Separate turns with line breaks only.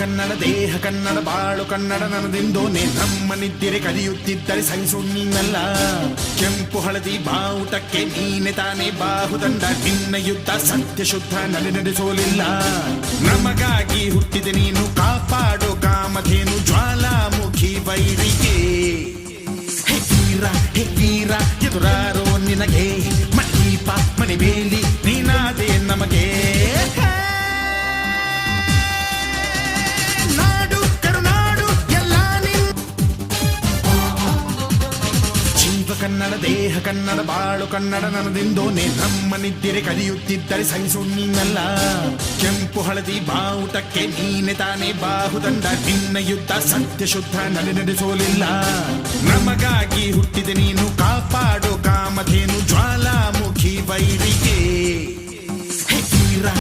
ಕನ್ನಡ ದೇಹ ಕನ್ನಡ ಬಾಳು ಕನ್ನಡ ನನ್ನದೆಂದೋನೆ ನಮ್ಮ ನಿದ್ದಿರೆ ಕಲಿಯುತ್ತಿದ್ದರೆ ಸಹಿಸುಣ್ಣಲ್ಲ ಕೆಂಪು ಹಳದಿ ಬಾವುಟಕ್ಕೆ ನೀನೆ ತಾನೇ ಬಾಹುದಂಡ ನಿನ್ನ ಯುದ್ಧ ಸತ್ಯ ಶುದ್ಧ ನಡೆಸೋಲಿಲ್ಲ ನಮಗಾಗಿ ಹುಟ್ಟಿದೆ ನೀನು ಕಾಪಾಡೋ ಕಾಮಧೇನು ಜ್ವಾಲಾಮುಖಿ ವೈರಿಗೆ ಹೇ ವೀರ ಎದುರಾರೋ ನಿನಗೆ ಮದೀಪ ಮನೆ ಬೇಲಿ ನೀನಾದೆ ನಮಗೆ ಕನ್ನಡ ದೇಹ ಕನ್ನಡ ಬಾಳು ಕನ್ನಡ ನನ್ನದೆಂದೋನೆ ನಮ್ಮ ನಿದ್ದಿರೆ ಕಲಿಯುತ್ತಿದ್ದರೆ ಸಹಿಸುಣ್ಣಲ್ಲ ಕೆಂಪು ಹಳದಿ ಬಾವುಟಕ್ಕೆ ನೀನೆ ತಾನೇ ಬಾಹುದಂಡ ನಿನ್ನ ಯುದ್ಧ ಸತ್ಯ ಶುದ್ಧ ನಡೆಸೋಲಿಲ್ಲ ನಮಗಾಗಿ ಹುಟ್ಟಿದೆ ನೀನು ಕಾಪಾಡೋ ಕಾಮಧೇನು ಜ್ವಾಲಾಮುಖಿ ವೈರಿಗೆ